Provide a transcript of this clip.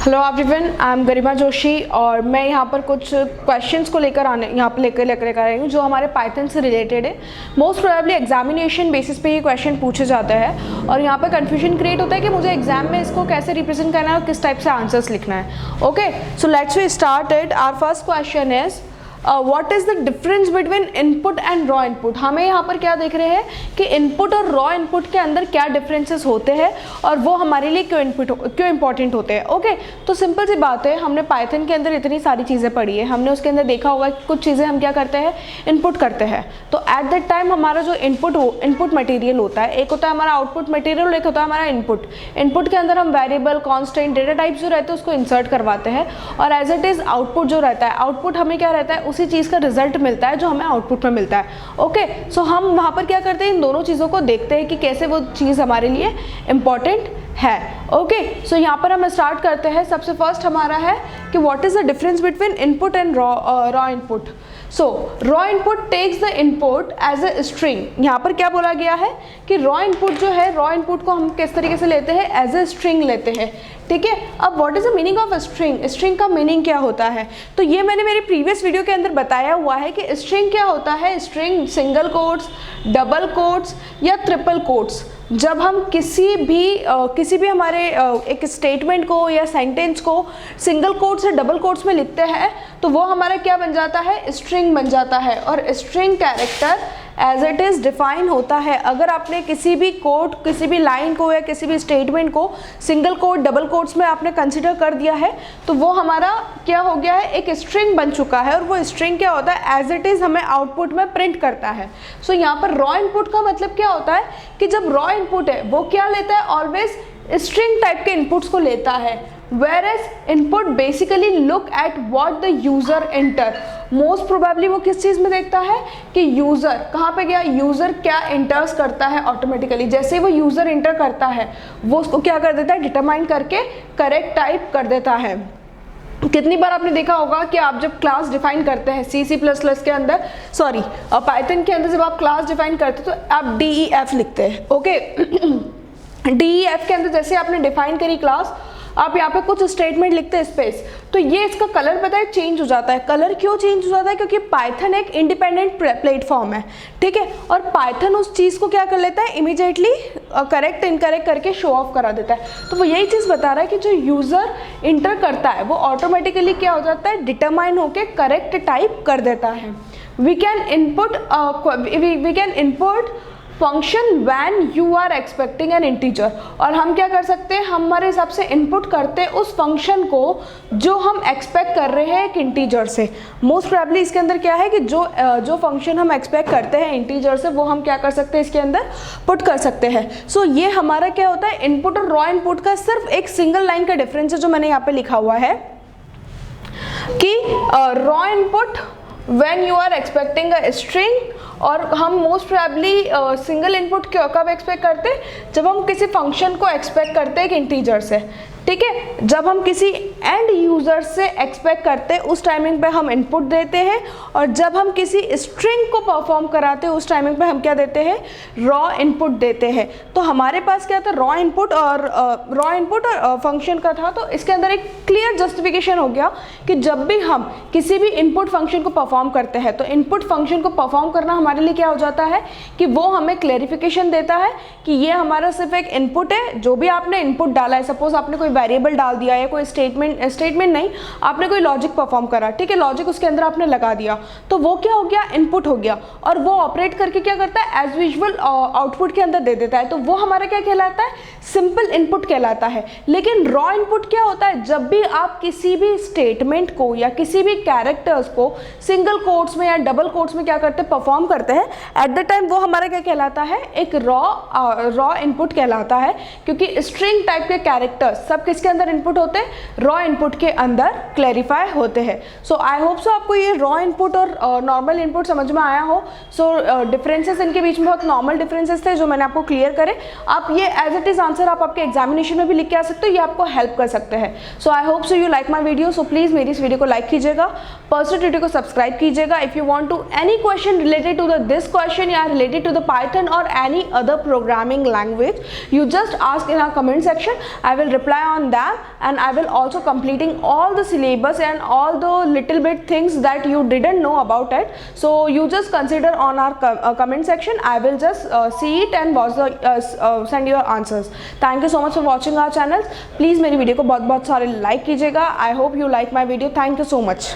Hello everyone, I am गरिमा जोशी और मैं यहाँ पर कुछ क्वेश्चंस को लेकर लेकर आई हूँ जो हमारे पाइथन से रिलेटेड है। मोस्ट प्रोबेबली एग्जामिनेशन बेसिस पे ये क्वेश्चन पूछे जाते हैं और यहाँ पर कंफ्यूजन क्रिएट होता है कि मुझे एग्जाम में इसको कैसे रिप्रेजेंट करना है और किस टाइप से आंसर्स लिखना है। Okay, so let's we start it. Our first question is what is the difference between input and raw input. हमें यहाँ पर क्या देख रहे हैं कि इनपुट और रॉ इनपुट के अंदर क्या डिफरेंसेस होते हैं और वो हमारे लिए क्यों इंपॉर्टेंट होते हैं। ओके, तो सिंपल सी बात है, हमने पाइथन के अंदर इतनी सारी चीज़ें पढ़ी है, हमने उसके अंदर देखा होगा कि कुछ चीज़ें हम क्या करते हैं, इनपुट करते हैं। तो एट दैट टाइम हमारा जो इनपुट मटेरियल होता है, एक होता है हमारा आउटपुट मटेरियल, एक होता है हमारा इनपुट। इनपुट के अंदर हम वेरिएबल, कॉन्स्टेंट, डेटा टाइप्स जो रहते हैं उसको इंसर्ट करवाते हैं और एज इट इज़ आउटपुट जो रहता है, आउटपुट हमें क्या रहता है, उसी चीज़ का रिजल्ट मिलता है जो हमें आउटपुट में मिलता है। ओके, सो हम वहाँ पर क्या करते हैं, इन दोनों चीज़ों को देखते हैं कि कैसे वो चीज़ हमारे लिए इम्पॉर्टेंट है। ओके, सो यहाँ पर हम स्टार्ट करते हैं। सबसे फर्स्ट हमारा है कि what is the difference between input and raw input. So raw input takes the input as a string. यहाँ पर क्या बोला गया है कि रॉ इनपुट जो है, रॉ इनपुट को हम किस तरीके से लेते हैं, एज अ स्ट्रिंग लेते हैं। ठीक है, अब what is the meaning of string. String का मीनिंग क्या होता है, तो ये मैंने मेरी प्रीवियस वीडियो के अंदर बताया हुआ है कि स्ट्रिंग क्या होता है। String single quotes, double quotes या ट्रिपल कोट्स, जब हम किसी भी हमारे एक स्टेटमेंट को या सेंटेंस को सिंगल कोट्स या डबल कोट्स में लिखते हैं तो वो हमारा क्या बन जाता है, स्ट्रिंग बन जाता है। और string character as it is define होता है। अगर आपने किसी भी कोड, किसी भी लाइन को या किसी भी स्टेटमेंट को सिंगल कोट, डबल कोट्स में आपने कंसिडर कर दिया है तो वो हमारा क्या हो गया है, एक स्ट्रिंग बन चुका है। और वो स्ट्रिंग क्या होता है, एज इट इज़ हमें आउटपुट में प्रिंट करता है। सो यहाँ पर रॉ इनपुट का मतलब क्या होता है कि जब रॉ इनपुट है वो क्या लेता है, ऑलवेज स्ट्रिंग टाइप के इनपुट्स को लेता है। Whereas input basically look at what the user enter। Most probably वो किस चीज़ में देखता है कि यूज़र कहाँ पे गया, यूज़र क्या इंटर्स करता है ऑटोमेटिकली। जैसे वो यूज़र इंटर करता है वो उसको क्या कर देता है, डिटरमाइन करके करेक्ट टाइप कर देता है। कितनी बार आपने देखा होगा कि आप जब क्लास डिफाइन करते हैं C++ के अंदर, सॉरी पाइथन के अंदर, जब आप क्लास डिफाइन करते हैं तो आप DEF लिखते हैं। ओके, DEF के अंदर जैसे आपने डिफाइन करी क्लास, आप यहाँ पे कुछ स्टेटमेंट लिखते हैं स्पेस, तो ये इसका कलर पता है चेंज हो जाता है। कलर क्यों चेंज हो जाता है, क्योंकि पाइथन एक इंडिपेंडेंट प्लेटफॉर्म है। ठीक है, और पाइथन उस चीज़ को क्या कर लेता है, इमीडिएटली करेक्ट इनकरेक्ट करके शो ऑफ करा देता है। तो वो यही चीज़ बता रहा है कि जो यूज़र इंटर करता है वो ऑटोमेटिकली क्या हो जाता है, डिटरमाइन होके करेक्ट टाइप कर देता है। We can input function when you are expecting an integer. और हम क्या कर सकते हैं, हमारे हिसाब से इनपुट करते हैं उस फंक्शन को जो हम एक्सपेक्ट कर रहे हैं एक इंटीजर से। मोस्ट प्रोबेबली इसके अंदर क्या है कि जो फंक्शन हम एक्सपेक्ट करते हैं इंटीजर से वो हम क्या कर सकते हैं, इसके अंदर पुट कर सकते हैं। सो ये हमारा क्या होता है, इनपुट और रॉ इनपुट का सिर्फ एक सिंगल लाइन का डिफरेंस है जो मैंने यहाँ पे लिखा हुआ है कि raw input when you are expecting a string, और हम मोस्ट प्रोबेबली सिंगल इनपुट कब एक्सपेक्ट करते हैं, जब हम किसी फंक्शन को एक्सपेक्ट करते हैं एक इंटीजर से। ठीक है, जब हम किसी एंड यूज़र से एक्सपेक्ट करते हैं उस टाइमिंग पे हम इनपुट देते हैं, और जब हम किसी स्ट्रिंग को परफॉर्म कराते हैं उस टाइमिंग पे हम क्या देते हैं, रॉ इनपुट देते हैं। तो हमारे पास क्या था, रॉ इनपुट और फंक्शन का था। तो इसके अंदर एक क्लियर जस्टिफिकेशन हो गया कि जब भी हम किसी भी इनपुट फंक्शन को परफॉर्म करते हैं तो इनपुट फंक्शन को परफॉर्म करना हमारे लिए क्या हो जाता है कि वो हमें क्लैरिफिकेशन देता है कि ये हमारा सिर्फ एक इनपुट है। जो भी आपने इनपुट डाला है, सपोज आपने कोई वेरिएबल डाल दिया या कोई स्टेटमेंट नहीं, आपने कोई लॉजिक परफॉर्म करा, ठीक है, लॉजिक उसके अंदर आपने लगा दिया, तो वो क्या हो गया, इनपुट हो गया। और वो ऑपरेट करके क्या करता है, एज यूजुअल आउटपुट के अंदर दे देता है। तो वो हमारा क्या कहलाता है, सिंपल इनपुट कहलाता है। लेकिन रॉ इनपुट क्या होता है, जब भी आप किसी भी स्टेटमेंट को या किसी भी कैरेक्टर्स को सिंगल कोट्स में या डबल कोट्स में क्या करते हैं, परफॉर्म करते हैं, एट द टाइम वो हमारा क्या कहलाता है, एक रॉ इनपुट कहलाता है। क्योंकि स्ट्रिंग टाइप के कैरेक्टर्स सब किसके अंदर इनपुट होते हैं, रॉ इनपुट के अंदर क्लैरिफाई होते हैं। सो आई होप सो आपको ये रॉ इनपुट और नॉर्मल इनपुट समझ में आया हो। सो डिफरेंसेस इनके बीच में बहुत नॉर्मल डिफरेंसेस थे जो मैंने आपको क्लियर करे। आप ये एज इट इज आंसर आप आपके एग्जामिनेशन में भी लिख के आ सकते हो, ये आपको हेल्प कर सकते हैं। So I hope so you like my video. So please मेरी इस वीडियो को लाइक कीजिएगा, पर्सनल ट्यूटर को सब्सक्राइब कीजिएगा। If you want to any question related to this question या रिलेटेड टू द पाइथन और any other programming language, you just ask in our comment section. I will reply on them, and I will also completing all the syllabus and all the little bit things that you didn't know about it. So you just consider on our comment section. I will just see it and watch the send your answers. Thank you so much for watching our channel. Please मेरी video को बहुत बहुत सारे like कीजिएगा. I hope you like my video. Thank you so much.